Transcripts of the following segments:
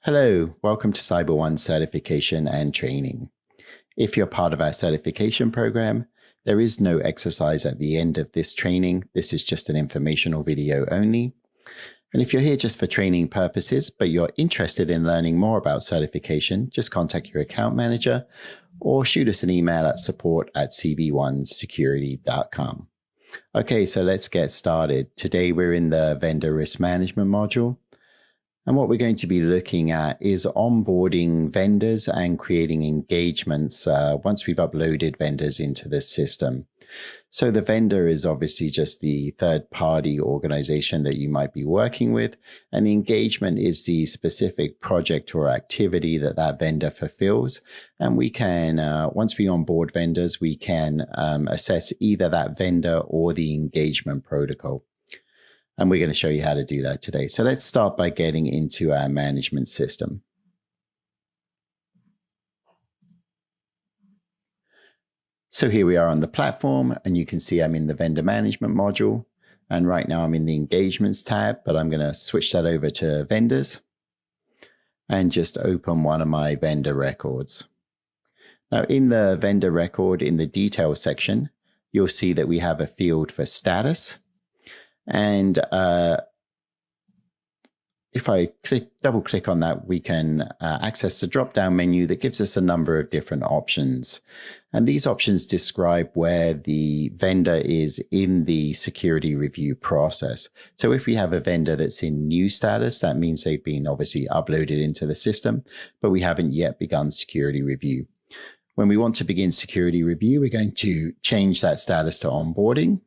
Hello, welcome to Cyber One certification and training. If you're part of our certification program, there is no exercise at the end of this training. This is just an informational video only. And if you're here just for training purposes, but you're interested in learning more about certification, just contact your account manager or shoot us an email at support@cb1security.com. Okay, so let's get started. Today we're in the vendor risk management module. And what we're going to be looking at is onboarding vendors and creating engagements once we've uploaded vendors into the system. So the vendor is obviously just the third-party organization that you might be working with, and the engagement is the specific project or activity that that vendor fulfills. And we can, once we onboard vendors, we can assess either that vendor or the engagement protocol. And we're going to show you how to do that today. So let's start by getting into our management system. So here we are on the platform, and you can see I'm in the vendor management module. And right now I'm in the engagements tab, but I'm going to switch that over to vendors and just open one of my vendor records. Now in the vendor record, in the details section, you'll see that we have a field for status. And if I double click on that, we can access the drop-down menu that gives us a number of different options. And these options describe where the vendor is in the security review process. So if we have a vendor that's in new status, that means they've been obviously uploaded into the system, but we haven't yet begun security review. When we want to begin security review, we're going to change that status to onboarding.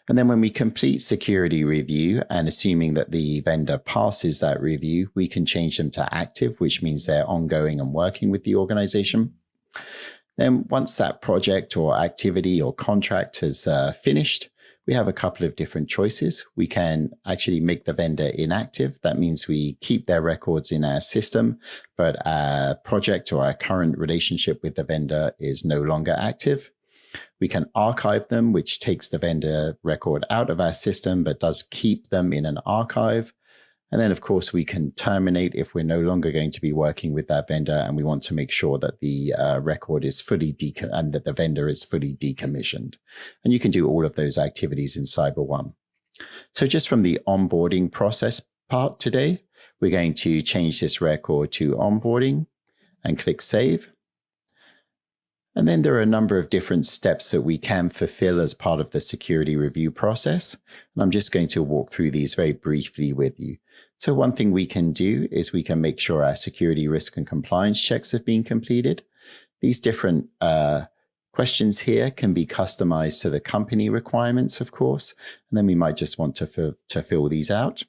And then when we complete security review, and assuming that the vendor passes that review, we can change them to active, which means they're ongoing and working with the organization. Then once that project or activity or contract has finished, we have a couple of different choices. We can actually make the vendor inactive. That means we keep their records in our system, but our project or our current relationship with the vendor is no longer active. We can archive them, which takes the vendor record out of our system, but does keep them in an archive. And then, of course, we can terminate if we're no longer going to be working with that vendor and we want to make sure that the record is fully and that the vendor is fully decommissioned. And you can do all of those activities in CyberOne. So just from the onboarding process part today, we're going to change this record to onboarding and click Save. And then there are a number of different steps that we can fulfill as part of the security review process. And I'm just going to walk through these very briefly with you. So one thing we can do is we can make sure our security risk and compliance checks have been completed. These different questions here can be customized to the company requirements, of course. And then we might just want to fill these out.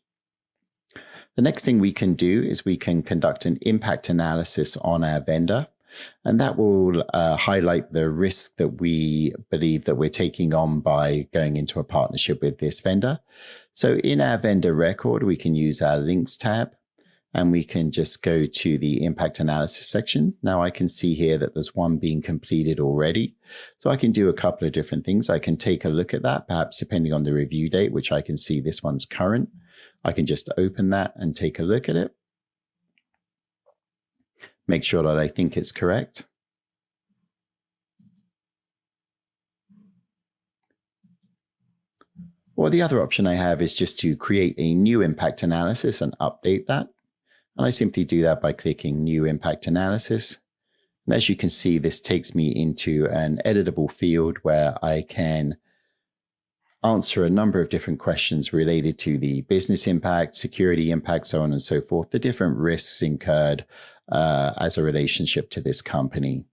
The next thing we can do is we can conduct an impact analysis on our vendor. And that will highlight the risk that we believe that we're taking on by going into a partnership with this vendor. So in our vendor record, we can use our links tab and we can just go to the impact analysis section. Now I can see here that there's one being completed already. So I can do a couple of different things. I can take a look at that, perhaps depending on the review date, which I can see this one's current. I can just open that and take a look at it. Make sure that I think it's correct. Or the other option I have is just to create a new impact analysis and update that. And I simply do that by clicking New Impact Analysis. And as you can see, this takes me into an editable field where I can answer a number of different questions related to the business impact, security impact, so on and so forth, the different risks incurred as a relationship to this company.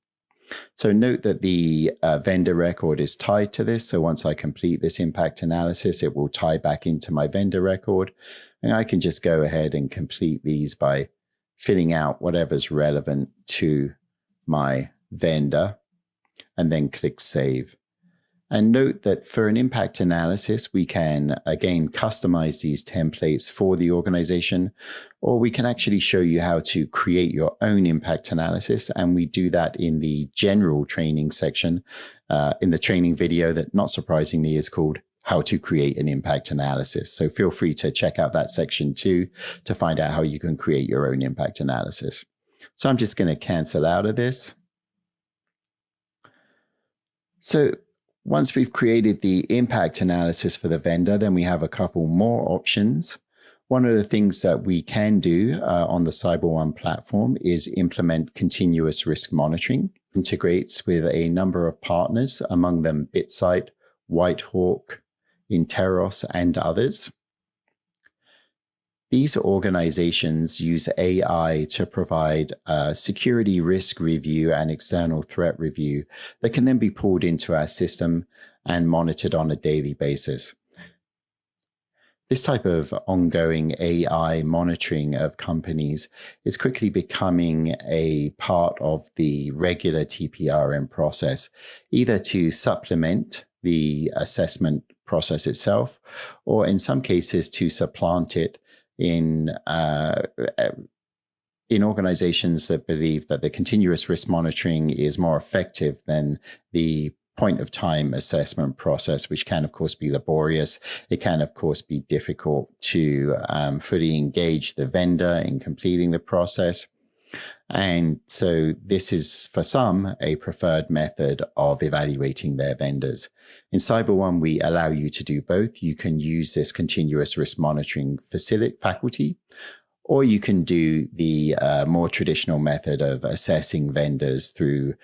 So note that the vendor record is tied to this. So once I complete this impact analysis, it will tie back into my vendor record. And I can just go ahead and complete these by filling out whatever's relevant to my vendor and then click Save. And note that for an impact analysis, we can, again, customize these templates for the organization, or we can actually show you how to create your own impact analysis. And we do that in the general training section, in the training video that, not surprisingly, is called how to create an impact analysis. So feel free to check out that section too to find out how you can create your own impact analysis. So I'm just going to cancel out of this. So once we've created the impact analysis for the vendor, then we have a couple more options. One of the things that we can do on the CyberOne platform is implement continuous risk monitoring. Integrates with a number of partners, among them BitSight, Whitehawk, Interos, and others. These organizations use AI to provide security risk review and external threat review that can then be pulled into our system and monitored on a daily basis. This type of ongoing AI monitoring of companies is quickly becoming a part of the regular TPRM process, either to supplement the assessment process itself, or in some cases to supplant it in organizations that believe that the continuous risk monitoring is more effective than the point of time assessment process, which can, of course, be laborious. It can, of course, be difficult to fully engage the vendor in completing the process. And so this is, for some, a preferred method of evaluating their vendors. In CyberOne, we allow you to do both. You can use this continuous risk monitoring faculty, or you can do the more traditional method of assessing vendors through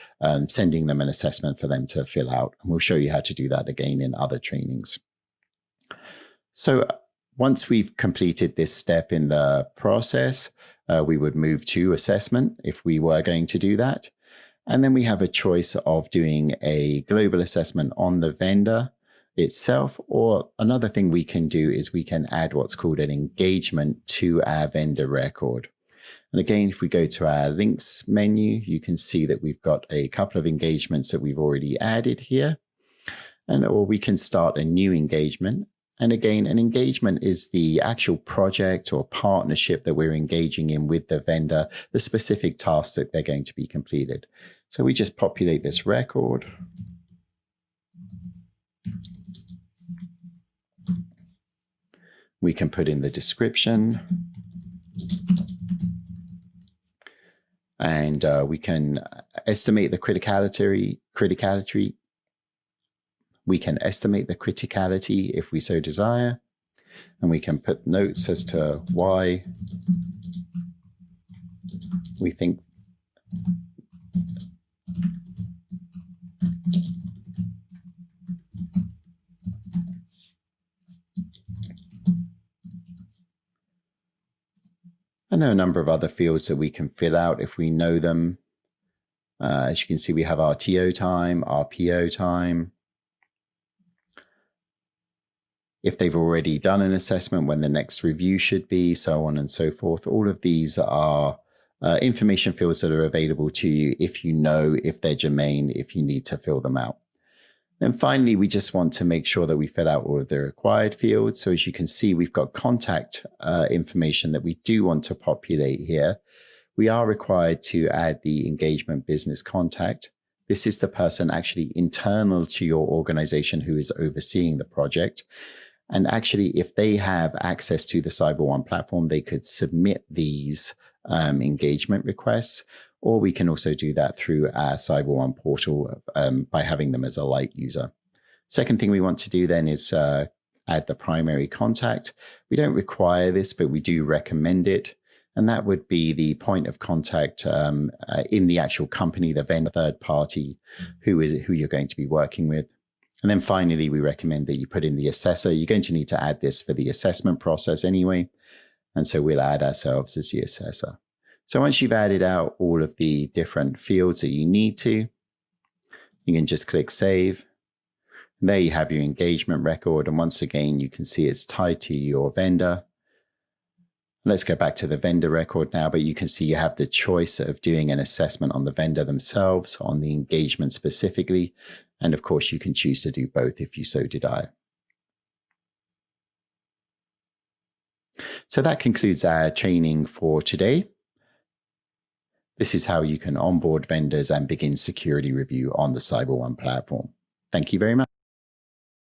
sending them an assessment for them to fill out. And we'll show you how to do that again in other trainings. So once we've completed this step in the process, we would move to assessment if we were going to do that. And then we have a choice of doing a global assessment on the vendor itself, or another thing we can do is we can add what's called an engagement to our vendor record. And again, if we go to our links menu, you can see that we've got a couple of engagements that we've already added here, or we can start a new engagement. And again, an engagement is the actual project or partnership that we're engaging in with the vendor, the specific tasks that they're going to be completed. So we just populate this record. We can put in the description, and we can estimate the criticality. We can estimate the criticality if we so desire, and we can put notes as to why we think and there are a number of other fields that we can fill out if we know them. As you can see, we have our TO time, our PO time. If they've already done an assessment, when the next review should be, so on and so forth. All of these are information fields that are available to you if you know if they're germane, if you need to fill them out. Then finally, we just want to make sure that we fill out all of the required fields. So as you can see, we've got contact information that we do want to populate here. We are required to add the engagement business contact. This is the person actually internal to your organization who is overseeing the project. And actually, if they have access to the CyberOne platform, they could submit these engagement requests, or we can also do that through our CyberOne portal by having them as a light user. Second thing we want to do then is add the primary contact. We don't require this, but we do recommend it. And that would be the point of contact in the actual company, the vendor, third party, who you're going to be working with. And then finally, we recommend that you put in the assessor. You're going to need to add this for the assessment process anyway. And so we'll add ourselves as the assessor. So once you've added out all of the different fields that you need to, you can just click save. And there you have your engagement record. And once again, you can see it's tied to your vendor. Let's go back to the vendor record now, but you can see you have the choice of doing an assessment on the vendor themselves, on the engagement specifically. And of course, you can choose to do both if you so desire. So that concludes our training for today. This is how you can onboard vendors and begin security review on the CyberOne platform. Thank you very much.